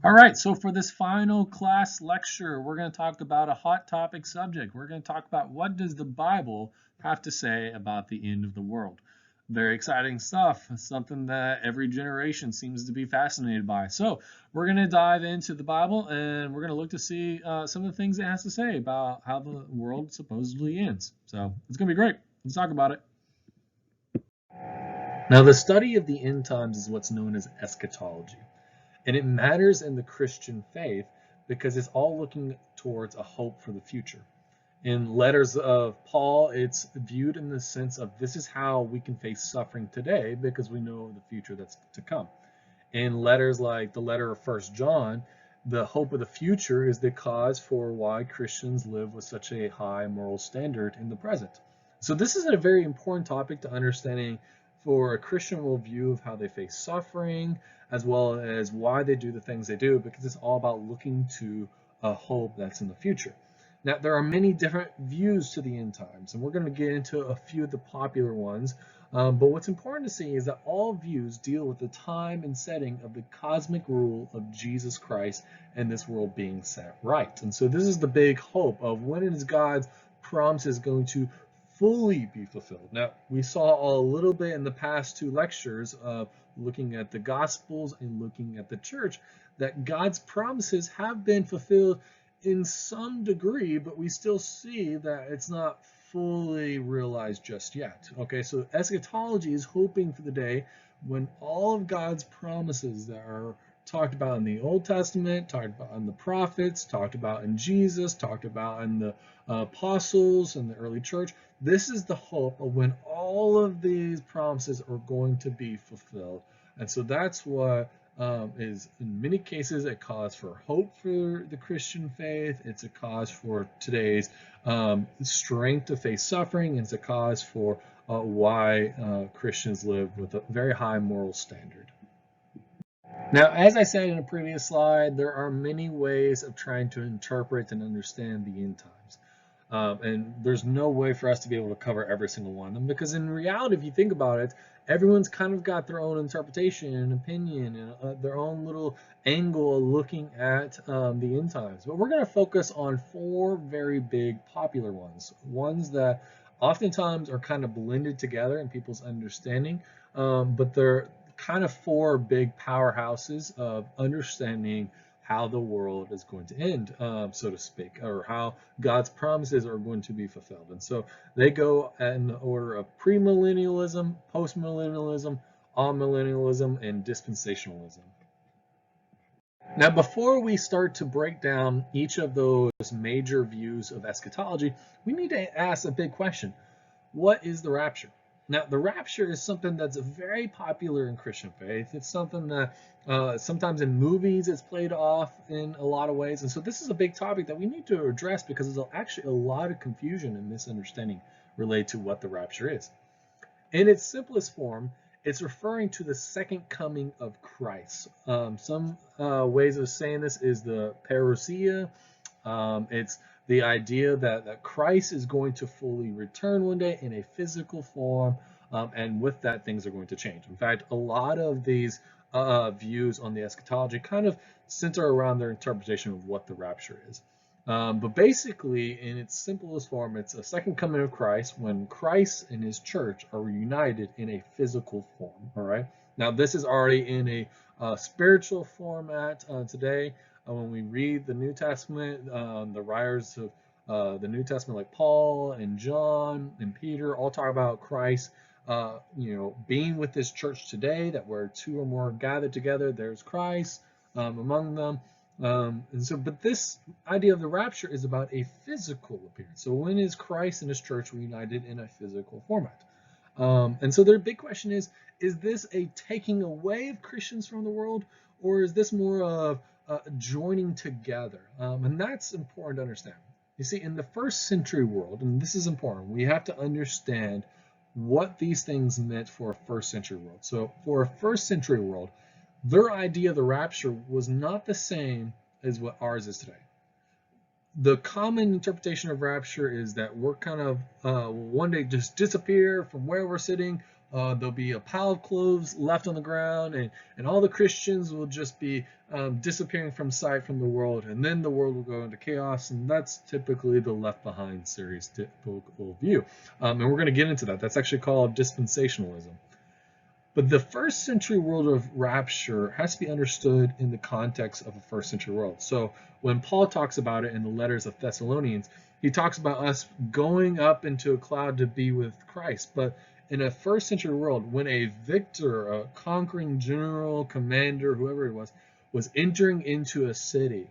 All right, so for this final class lecture, we're going to talk about a hot topic subject. We're going to talk about what does the Bible have to say about the end of the world. Very exciting stuff, something that every generation seems to be fascinated by. So we're going to dive into the Bible and we're going to look to see some of the things it has to say about how the world supposedly ends. So it's going to be great. Let's talk about it. Now, the study of the end times is what's known as eschatology. And it matters in the Christian faith because it's all looking towards a hope for the future. In letters of Paul, it's viewed in the sense of this is how we can face suffering today because we know the future that's to come. In letters like the letter of 1 John, the hope of the future is the cause for why Christians live with such a high moral standard in the present. So this is a very important topic to understanding for a Christian worldview of how they face suffering, as well as why they do the things they do, because it's all about looking to a hope that's in the future. Now, there are many different views to the end times, and we're going to get into a few of the popular ones. But what's important to see is that all views deal with the time and setting of the cosmic rule of Jesus Christ and this world being set right. And so this is the big hope of when is God's promises going to fully be fulfilled. Now, we saw a little bit in the past two lectures of looking at the Gospels and looking at the church that God's promises have been fulfilled in some degree, but we still see that it's not fully realized just yet. Okay, so eschatology is hoping for the day when all of God's promises that are talked about in the Old Testament, talked about in the prophets, talked about in Jesus, talked about in the apostles and the early church. This is the hope of when all of these promises are going to be fulfilled. And so that's what is in many cases a cause for hope for the Christian faith. It's a cause for today's strength to face suffering. It's a cause for why Christians live with a very high moral standard. Now, as I said in a previous slide, there are many ways of trying to interpret and understand the end times. And there's no way for us to be able to cover every single one of them because in reality, if you think about it, everyone's kind of got their own interpretation and opinion and their own little angle of looking at the end times. But we're going to focus on four very big popular ones that oftentimes are kind of blended together in people's understanding, but they're kind of four big powerhouses of understanding how the world is going to end, so to speak, or how God's promises are going to be fulfilled. And so they go in the order of premillennialism, postmillennialism, amillennialism, and dispensationalism. Now, before we start to break down each of those major views of eschatology, we need to ask a big question. What is the rapture? Now, the rapture is something that's very popular in Christian faith. It's something that sometimes in movies it's played off in a lot of ways. And so this is a big topic that we need to address because there's actually a lot of confusion and misunderstanding related to what the rapture is. In its simplest form, it's referring to the second coming of Christ. Some ways of saying this is the parousia. It's the idea that Christ is going to fully return one day in a physical form, and with that, things are going to change. In fact, a lot of these views on the eschatology kind of center around their interpretation of what the rapture is. But basically, in its simplest form, it's a second coming of Christ when Christ and his church are reunited in a physical form. All right. Now, this is already in a spiritual format today. When we read the New Testament, the writers of the New Testament, like Paul and John and Peter, all talk about Christ, being with this church today. That where two or more gathered together, there's Christ among them. But this idea of the rapture is about a physical appearance. So when is Christ and his church reunited in a physical format? And so their big question is this a taking away of Christians from the world, or is this more of joining together? And that's important to understand. You see, in the first century world, and this is important, we have to understand what these things meant for a first century world. So for a first century world, their idea of the rapture was not the same as what ours is today. The common interpretation of rapture is that we're kind of one day just disappear from where we're sitting, there'll be a pile of clothes left on the ground, and all the Christians will just be disappearing from sight from the world, and then the world will go into chaos, and that's typically the Left Behind series typical view. And we're going to get into that. That's actually called dispensationalism. But the first century world of rapture has to be understood in the context of a first century world. So when Paul talks about it in the letters of Thessalonians, he talks about us going up into a cloud to be with Christ. But in a first century world, when a victor, a conquering general, commander, whoever it was entering into a city,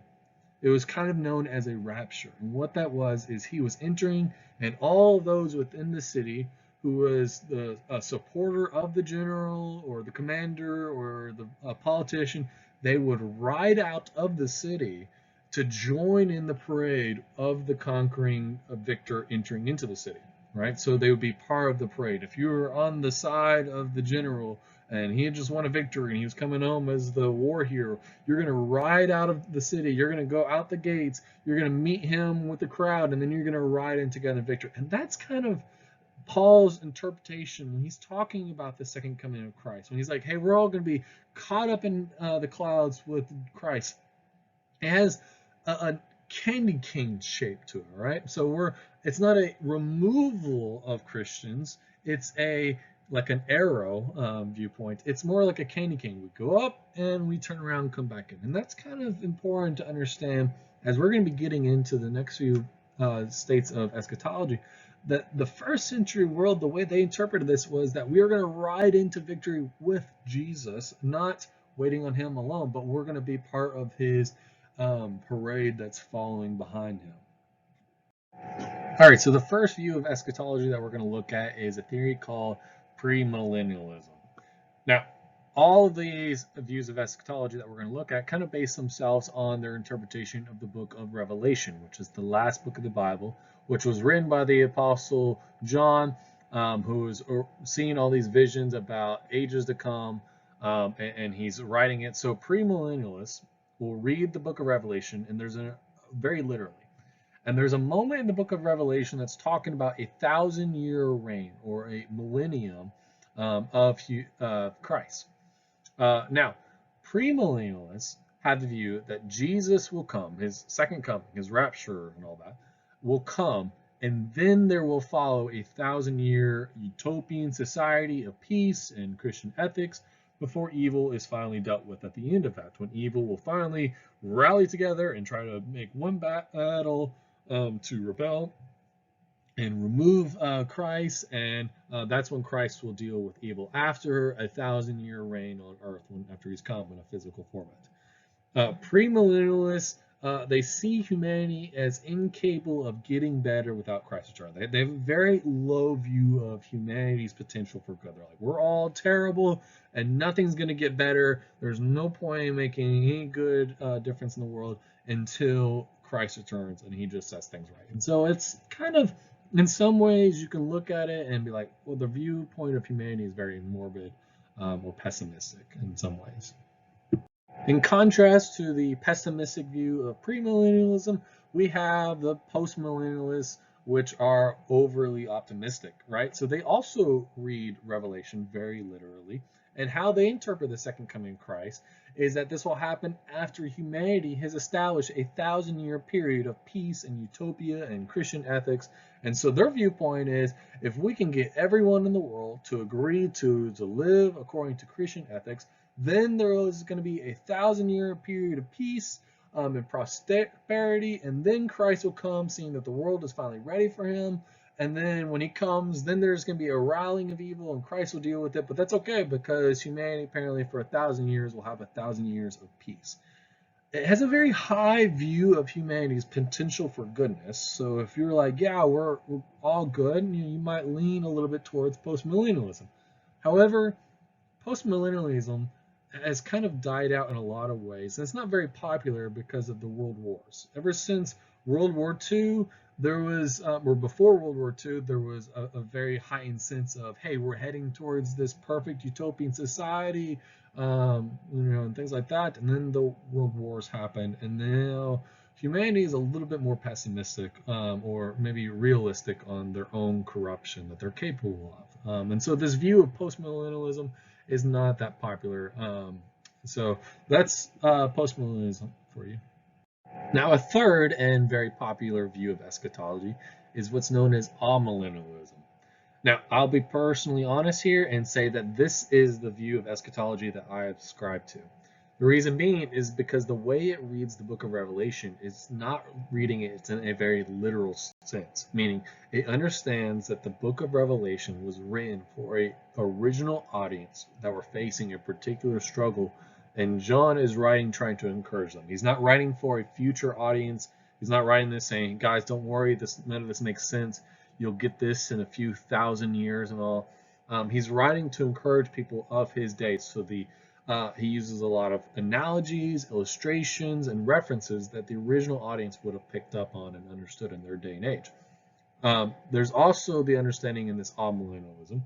it was kind of known as a rapture. And what that was is he was entering, and all those within the city who was a supporter of the general or the commander or the politician, they would ride out of the city to join in the parade of the conquering victor entering into the city, right? So they would be part of the parade. If you were on the side of the general and he had just won a victory and he was coming home as the war hero, you're going to ride out of the city, you're going to go out the gates, you're going to meet him with the crowd, and then you're going to ride in together in victory. And that's kind of Paul's interpretation when he's talking about the second coming of Christ. When he's like, hey, we're all going to be caught up in the clouds with Christ. It has a candy cane shape to it, right? So it's not a removal of Christians. It's like an arrow viewpoint. It's more like a candy cane. We go up and we turn around and come back in. And that's kind of important to understand as we're going to be getting into the next few states of eschatology. That the first century world, the way they interpreted this was that we are going to ride into victory with Jesus, not waiting on him alone, but we're going to be part of his parade that's following behind him. All right, so the first view of eschatology that we're going to look at is a theory called premillennialism. Now, all of these views of eschatology that we're going to look at kind of base themselves on their interpretation of the book of Revelation, which is the last book of the Bible, which was written by the Apostle John, who was seeing all these visions about ages to come, and he's writing it. So premillennialists will read the book of Revelation, and there's very literally. And there's a moment in the book of Revelation that's talking about a 1,000-year reign or a millennium of Christ. Now, premillennialists have the view that Jesus will come, his second coming, his rapture and all that, will come, and then there will follow a 1,000-year utopian society of peace and Christian ethics before evil is finally dealt with at the end of that, when evil will finally rally together and try to make one battle to rebel and remove Christ, and that's when Christ will deal with evil after a 1,000-year reign on earth, after he's come in a physical format. Premillennialists, they see humanity as incapable of getting better without Christ's return. They have a very low view of humanity's potential for good. They're like, we're all terrible and nothing's going to get better. There's no point in making any good difference in the world until Christ returns and he just sets things right. And so it's kind of, in some ways, you can look at it and be like, well, the viewpoint of humanity is very morbid or pessimistic in some ways. In contrast to the pessimistic view of premillennialism, we have the postmillennialists, which are overly optimistic, right? So they also read Revelation very literally, and how they interpret the second coming of Christ is that this will happen after humanity has established a 1,000-year period of peace and utopia and Christian ethics. And so their viewpoint is, if we can get everyone in the world to agree to live according to Christian ethics, then there is going to be a 1,000-year period of peace and prosperity, and then Christ will come, seeing that the world is finally ready for him. And then when he comes, then there's going to be a rallying of evil, and Christ will deal with it. But that's okay, because humanity apparently for 1,000 years will have 1,000 years of peace. It has a very high view of humanity's potential for goodness. So if you're like, yeah, we're all good, you might lean a little bit towards postmillennialism. However, postmillennialism has kind of died out in a lot of ways. And it's not very popular because of the world wars. Ever since World War II, there was, or before World War II, there was a very heightened sense of, hey, we're heading towards this perfect utopian society, and things like that. And then the world wars happened, and now humanity is a little bit more pessimistic, or maybe realistic on their own corruption that they're capable of. And so this view of postmillennialism is not that popular. So that's postmillennialism for you. Now, a third and very popular view of eschatology is what's known as amillennialism. Now, I'll be personally honest here and say that this is the view of eschatology that I subscribe to. The reason being is because the way it reads the book of Revelation is not reading it in a very literal sense, meaning it understands that the book of Revelation was written for an original audience that were facing a particular struggle, and John is writing trying to encourage them. He's not writing for a future audience. He's not writing this saying, guys, don't worry, none of this makes sense. You'll get this in a few thousand years and all. He's writing to encourage people of his day. So he uses a lot of analogies, illustrations, and references that the original audience would have picked up on and understood in their day and age. There's also the understanding in this amillennialism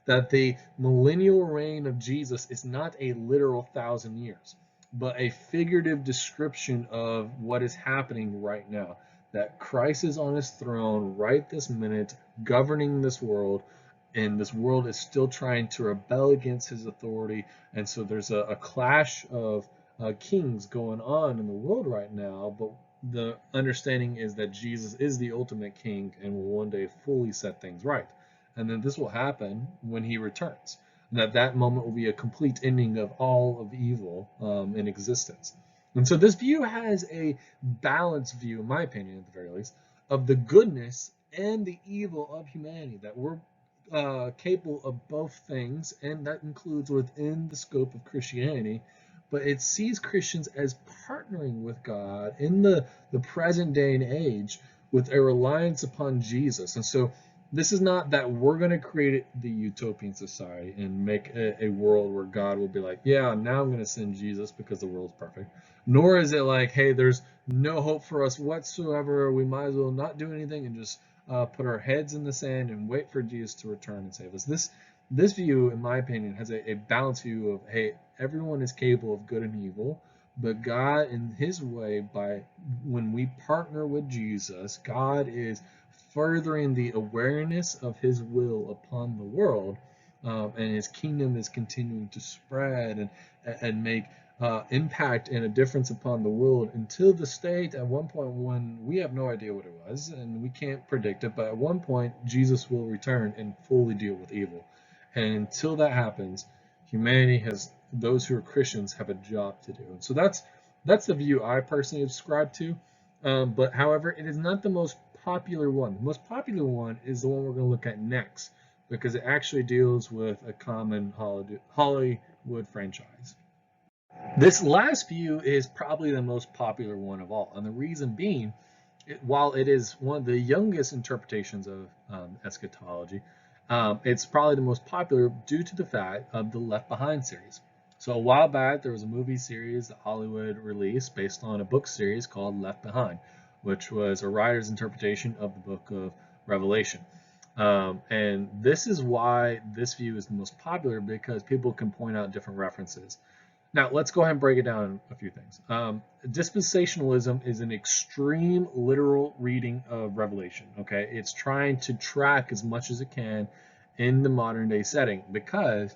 that the millennial reign of Jesus is not a literal 1,000 years, but a figurative description of what is happening right now. That Christ is on his throne right this minute, governing this world, and this world is still trying to rebel against his authority. And so there's a clash of kings going on in the world right now, but the understanding is that Jesus is the ultimate king and will one day fully set things right. And then this will happen when he returns. And that moment will be a complete ending of all of evil in existence. And so this view has a balanced view, in my opinion, at the very least, of the goodness and the evil of humanity, that we're capable of both things, and that includes within the scope of Christianity, but it sees Christians as partnering with God in the present day and age with a reliance upon Jesus. And so this is not that we're going to create the utopian society and make a world where God will be like, yeah, now I'm going to send Jesus because the world's perfect. Nor is it like, hey, there's no hope for us whatsoever. We might as well not do anything and just put our heads in the sand and wait for Jesus to return and save us. This view, in my opinion, has a balanced view of, hey, everyone is capable of good and evil, but God, in his way, when we partner with Jesus, God is furthering the awareness of his will upon the world, and his kingdom is continuing to spread and make impact and a difference upon the world until the state at one point when we have no idea what it was and we can't predict it, but at one point Jesus will return and fully deal with evil. And until that happens, humanity has, those who are Christians have a job to do. And so that's the view I personally subscribe to. But however, it is not the most popular one. The most popular one is the one we're going to look at next, because it actually deals with a common Hollywood franchise. This last view is probably the most popular one of all, and the reason being, while it is one of the youngest interpretations of eschatology, it's probably the most popular due to the fact of the Left Behind series. So a while back, there was a movie series that Hollywood released based on a book series called Left Behind, which was a writer's interpretation of the book of Revelation. And this is why this view is the most popular, because people can point out different references. Now, let's go ahead and break it down a few things. Dispensationalism is an extreme literal reading of Revelation, okay? It's trying to track as much as it can in the modern day setting, because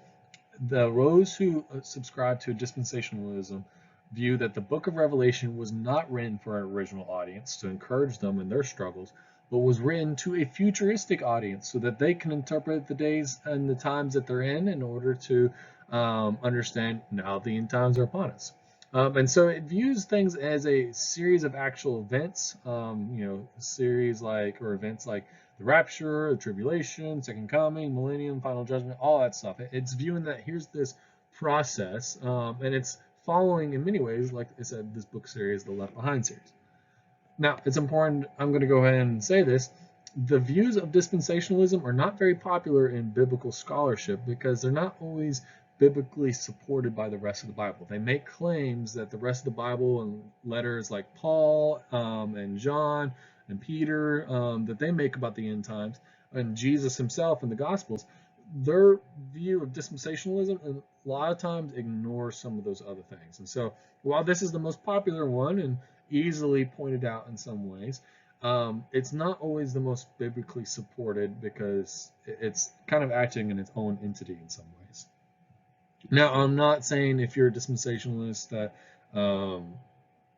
those who subscribe to dispensationalism view that the book of Revelation was not written for an original audience to encourage them in their struggles, but was written to a futuristic audience so that they can interpret the days and the times that they're in order to understand now the end times are upon us. And so it views things as a series of actual events, series like, or events like the rapture, the tribulation, second coming, millennium, final judgment, all that stuff. It's viewing that here's this process, and it's following in many ways, like I said, this book series, the Left Behind series. Now, it's important, I'm going to go ahead and say this, the views of dispensationalism are not very popular in biblical scholarship because they're not always biblically supported by the rest of the Bible. They make claims that the rest of the Bible and letters like Paul and John and Peter that they make about the end times, and Jesus himself in the Gospels, their view of dispensationalism and a lot of times ignores some of those other things. And so while this is the most popular one, and easily pointed out in some ways. It's not always the most biblically supported because it's kind of acting in its own entity in some ways. Now, I'm not saying if you're a dispensationalist that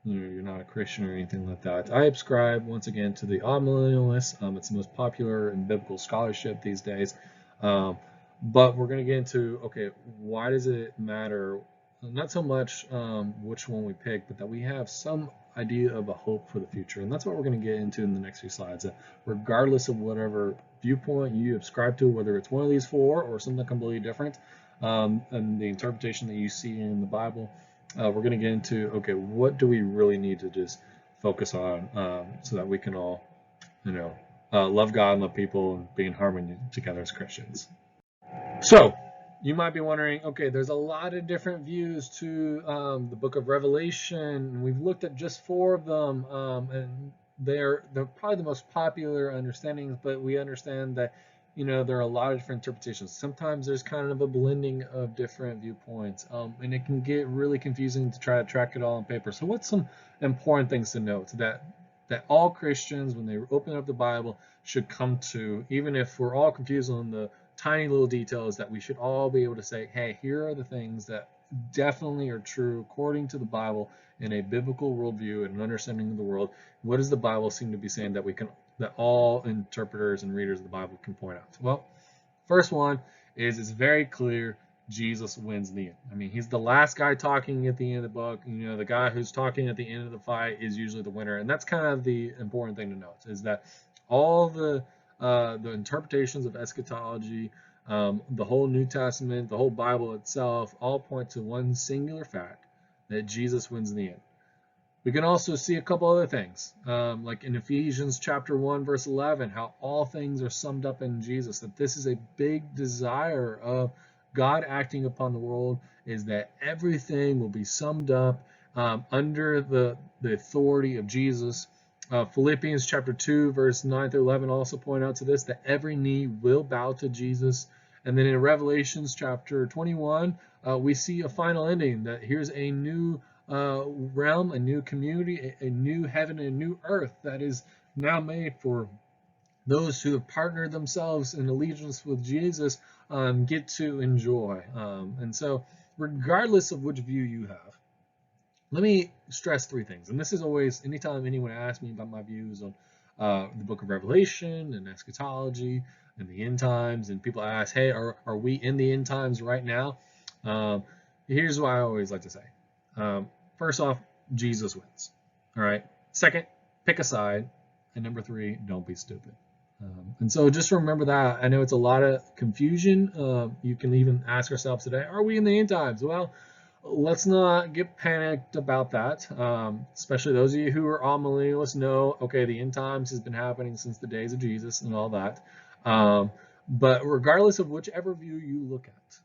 you're not a Christian or anything like that. I subscribe once again to the amillennialist. It's the most popular in biblical scholarship these days. But we're going to get into, okay, why does it matter? Not so much which one we pick, but that we have some idea of a hope for the future. And that's what we're going to get into in the next few slides. That regardless of whatever viewpoint you subscribe to, whether it's one of these four or something completely different, and the interpretation that you see in the Bible, we're going to get into, okay, what do we really need to just focus on so that we can all, love God and love people and be in harmony together as Christians. So you might be wondering, okay, there's a lot of different views to the book of Revelation. We've looked at just 4 of them, and they're probably the most popular understandings, but we understand that there are a lot of different interpretations. Sometimes there's kind of a blending of different viewpoints, and it can get really confusing to try to track it all on paper. So what's some important things to note that all Christians, when they open up the Bible, should come to, even if we're all confused on the tiny little details, that we should all be able to say, hey, here are the things that definitely are true according to the Bible in a biblical worldview and an understanding of the world. What does the Bible seem to be saying that all interpreters and readers of the Bible can point out? Well, first one is it's very clear Jesus wins in the end. I mean, he's the last guy talking at the end of the book. The guy who's talking at the end of the fight is usually the winner, and that's kind of the important thing to note, is that all the interpretations of eschatology, the whole New Testament, the whole Bible itself, all point to one singular fact, that Jesus wins in the end. We can also see a couple other things, like in Ephesians chapter 1, verse 11, how all things are summed up in Jesus, that this is a big desire of God acting upon the world, is that everything will be summed up under the authority of Jesus. Philippians chapter 2, verse 9 through 11 also point out to this, that every knee will bow to Jesus. And then in Revelations chapter 21, we see a final ending, that here's a new realm, a new community, a new heaven, and a new earth that is now made for those who have partnered themselves in allegiance with Jesus, get to enjoy. And so regardless of which view you have, let me stress 3 things. And this is always, anytime anyone asks me about my views on the book of Revelation and eschatology and the end times, and people ask, hey, are we in the end times right now? Here's what I always like to say. First off, Jesus wins. All right. Second, pick a side. And number 3, don't be stupid. And so just remember that. I know it's a lot of confusion. You can even ask ourselves today, are we in the end times? Well, let's not get panicked about that. Especially those of you who are amillennialists know, okay, the end times has been happening since the days of Jesus and all that. But regardless of whichever view you look at,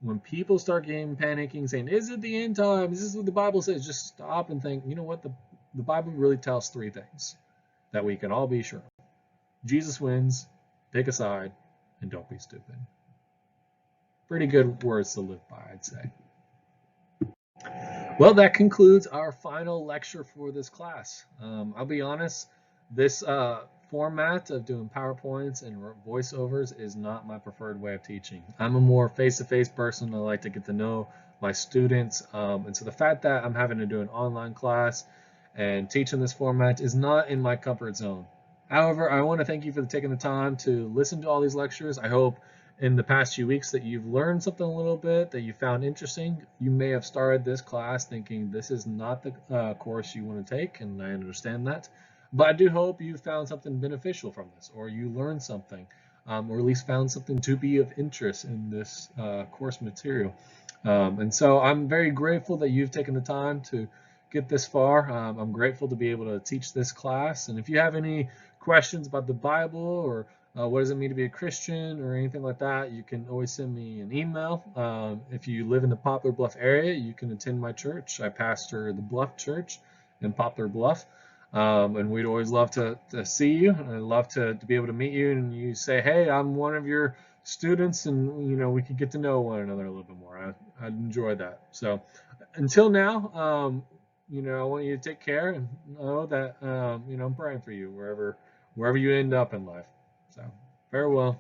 when people start getting panicking, saying, is it the end times? This is what the Bible says. Just stop and think, you know what? The Bible really tells 3 things that we can all be sure of. Jesus wins, pick a side, and don't be stupid. Pretty good words to live by, I'd say. Well, that concludes our final lecture for this class. I'll be honest, this format of doing PowerPoints and voiceovers is not my preferred way of teaching. I'm a more face-to-face person. I like to get to know my students. And so the fact that I'm having to do an online class and teach in this format is not in my comfort zone. However, I want to thank you for taking the time to listen to all these lectures. I hope in the past few weeks that you've learned something a little bit that you found interesting. You may have started this class thinking this is not the course you want to take, and I understand that. But I do hope you found something beneficial from this, or you learned something, or at least found something to be of interest in this course material. And so I'm very grateful that you've taken the time to get this far. I'm grateful to be able to teach this class. And if you have any questions about the Bible, or what does it mean to be a Christian, or anything like that, you can always send me an email. If you live in the Poplar Bluff area, you can attend my church. I pastor the Bluff Church in Poplar Bluff. And we'd always love to see you. I'd love to be able to meet you, and you say, hey, I'm one of your students, and we could get to know one another a little bit more. I'd enjoy that. So until now, I want you to take care and know that, I'm praying for you wherever you end up in life. So, farewell.